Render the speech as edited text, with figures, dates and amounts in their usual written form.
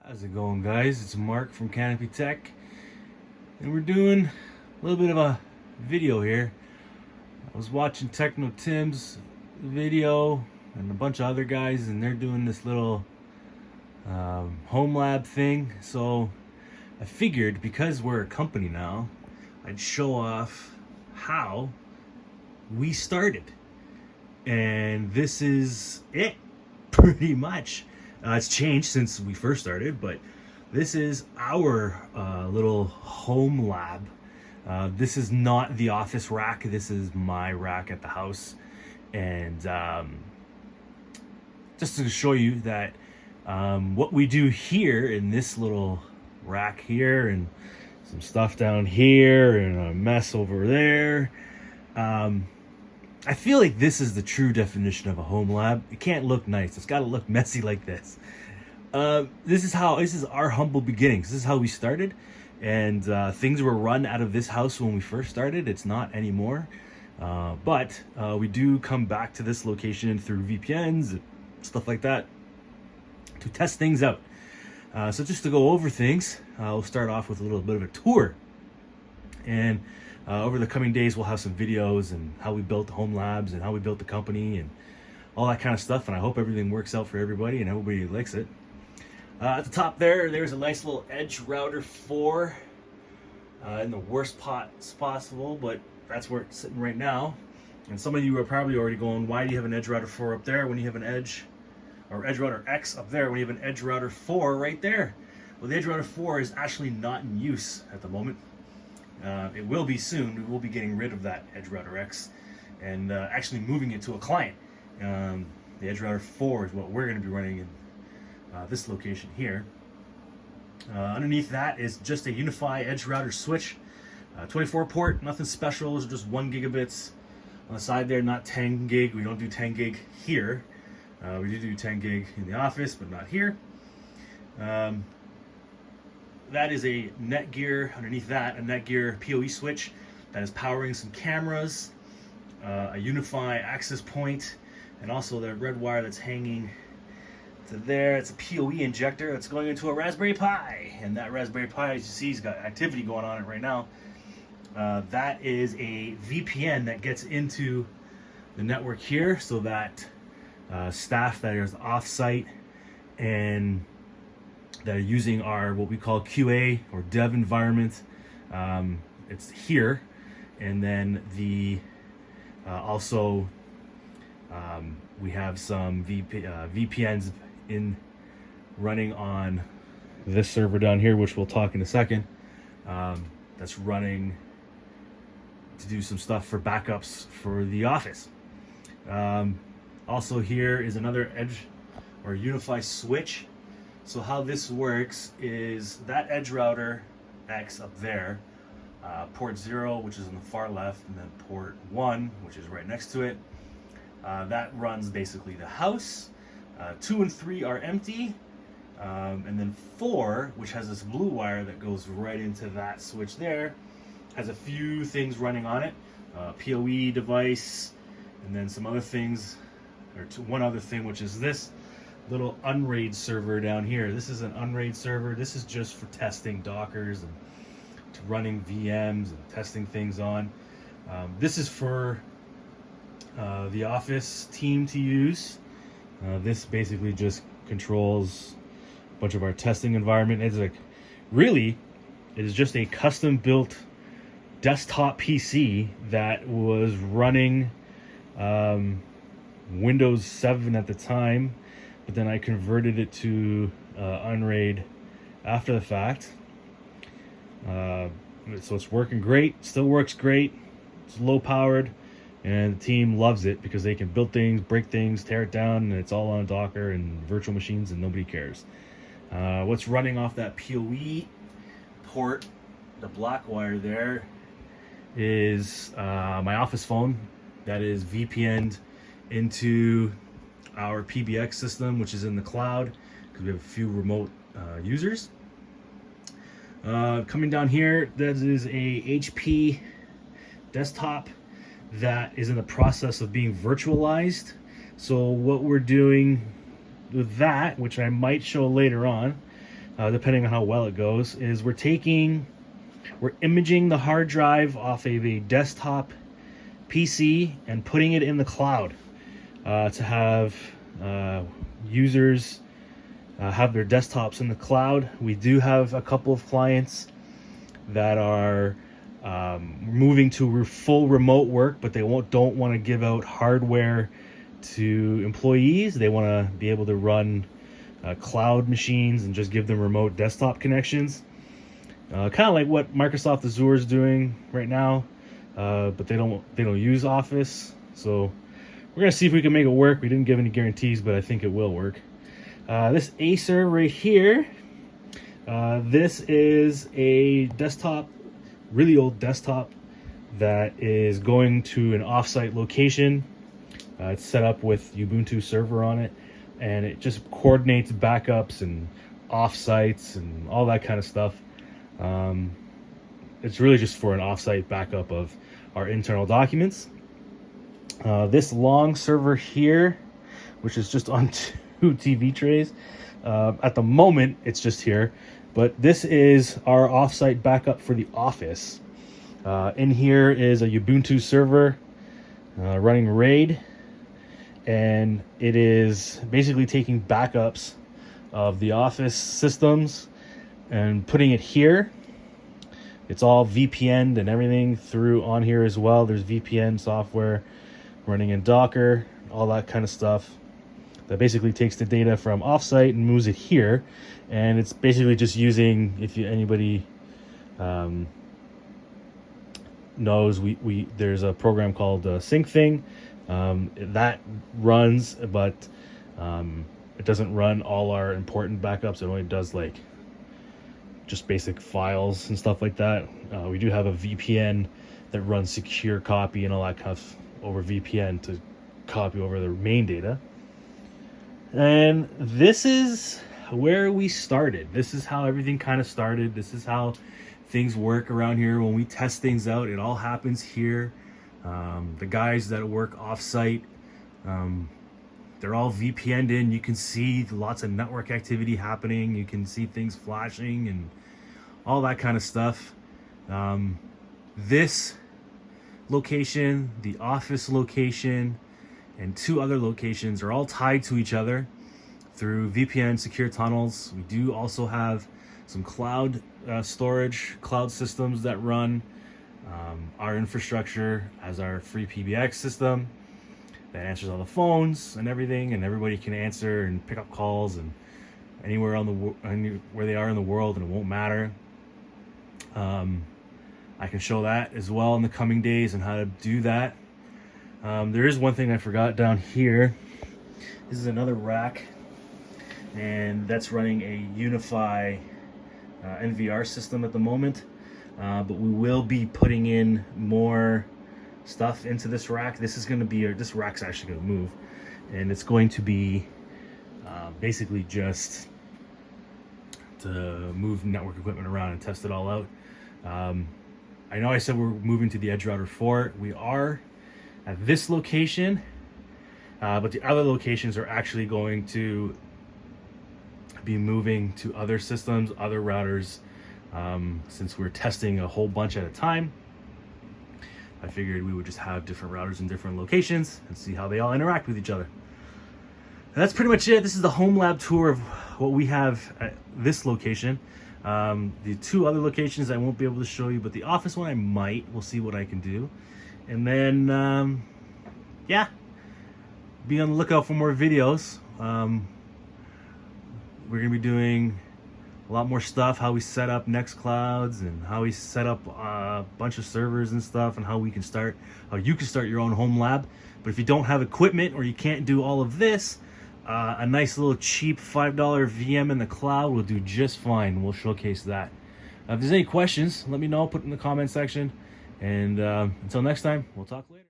How's it going, guys? It's Mark from Canopytech, and we're doing a little bit of a video here. I was watching Techno Tim's video and a bunch of other guys, and they're doing this little HomeLab thing. So I figured, because we're a company now, I'd show off how we started. And this is it, pretty much. It's changed since we first started, but this is our little home lab. This is not the office rack. This is my rack at the house. And just to show you that what we do here in this little rack here, and some stuff down here, and a mess over there. I feel like this is the true definition of a home lab. It can't look nice. It's got to look messy like this. This is our humble beginnings. This is how we started, and things were run out of this house when we first started. It's not anymore, but we do come back to this location through VPNs and stuff like that to test things out. So just to go over things, we'll start off with a little bit of a tour, and over the coming days, we'll have some videos and how we built the home labs and how we built the company and all that kind of stuff. And I hope everything works out for everybody and everybody likes it. At the top there's a nice little Edge Router 4 in the worst spots possible, but that's where it's sitting right now. And some of you are probably already going, why do you have an Edge Router 4 up there when you have an Edge Router X up there when you have an Edge Router 4 right there? Well, the Edge Router 4 is actually not in use at the moment. It will be soon. We will be getting rid of that Edge Router X and actually moving it to a client. The Edge Router 4 is what we're going to be running in this location here. Underneath that is just a Unify Edge Router switch, 24 port, nothing special. Those are just 1 gigabits on the side there, not 10 gig. We don't do 10 gig here. We do 10 gig in the office, but not here. That is a Netgear, underneath that, a Netgear PoE switch that is powering some cameras, a Unify access point, and also the red wire that's hanging to there. It's a PoE injector that's going into a Raspberry Pi, and that Raspberry Pi, as you see, has got activity going on it right now. That is a VPN that gets into the network here, so that staff that is off-site and that are using our what we call QA or dev environment, it's here. And then the also we have some VPNs in running on this server down here, which we'll talk in a second. That's running to do some stuff for backups for the office. Also here is another Edge or Unify switch. So how this works is that Edge Router X up there, port 0, which is on the far left, and then port 1, which is right next to it. That runs basically the house. 2 and 3 are empty, and then 4, which has this blue wire that goes right into that switch there, has a few things running on it, PoE device, and then some other things, or one other thing, which is this little Unraid server down here. This is an Unraid server. This is just for testing Dockers and running VMs and testing things on. This is for the office team to use. This basically just controls a bunch of our testing environment. It's like, really, it is just a custom built desktop PC that was running Windows 7 at the time, but then I converted it to Unraid after the fact. So it's working great, still works great. It's low powered, and the team loves it because they can build things, break things, tear it down, and it's all on Docker and virtual machines, and nobody cares. What's running off that PoE port, the black wire there, is my office phone that is VPN'd into our PBX system, which is in the cloud because we have a few remote users. Coming down here, that is a HP desktop that is in the process of being virtualized. So what we're doing with that, which I might show later on, depending on how well it goes, is we're imaging the hard drive off of a desktop PC and putting it in the cloud to have users have their desktops in the cloud. We do have a couple of clients that are moving to full remote work, but they don't want to give out hardware to employees. They want to be able to run cloud machines and just give them remote desktop connections. Kind of like what Microsoft Azure is doing right now, but they don't use Office. So we're gonna see if we can make it work. We didn't give any guarantees, but I think it will work. This Acer right here, this is a desktop, really old desktop that is going to an offsite location. It's set up with Ubuntu server on it, and it just coordinates backups and offsites and all that kind of stuff. It's really just for an offsite backup of our internal documents. This long server here, which is just on 2 TV trays, at the moment it's just here, but this is our offsite backup for the office. In here is a Ubuntu server running RAID, and it is basically taking backups of the office systems and putting it here. It's all VPN'd and everything through on here as well. There's VPN software running in Docker, all that kind of stuff that basically takes the data from offsite and moves it here. And it's basically just using, if anybody knows, there's a program called SyncThing that runs, but it doesn't run all our important backups. It only does like just basic files and stuff like that. We do have a VPN that runs secure copy and all that kind of over VPN to copy over the main data. And this is where we started. This is how everything kind of started. This is how things work around here. When we test things out, it all happens here. The guys that work offsite, they're all VPN'd in. You can see lots of network activity happening. You can see things flashing and all that kind of stuff. This location, the office location, and 2 other locations are all tied to each other through VPN secure tunnels. We do also have some cloud storage, cloud systems that run our infrastructure as our free PBX system that answers all the phones and everything, and everybody can answer and pick up calls and anywhere where they are in the world, and it won't matter. I can show that as well in the coming days and how to do that. There is one thing I forgot down here. This is another rack, and that's running a Unify NVR system at the moment. But we will be putting in more stuff into this rack. This is going to be, this rack's actually going to move, and it's going to be basically just to move network equipment around and test it all out. I know I said we're moving to the Edge Router 4. We are at this location, but the other locations are actually going to be moving to other systems, other routers. Since we're testing a whole bunch at a time, I figured we would just have different routers in different locations and see how they all interact with each other. And that's pretty much it. This is the HomeLab tour of what we have at this location. The 2 other locations I won't be able to show you, but the office one I might. We'll see what I can do. And then, yeah, be on the lookout for more videos. We're going to be doing a lot more stuff, how we set up Nextclouds and how we set up a bunch of servers and stuff, and how you can start your own home lab. But if you don't have equipment or you can't do all of this, a nice little cheap $5 VM in the cloud will do just fine. We'll showcase that. If there's any questions, let me know, put it in the comment section. And until next time, we'll talk later.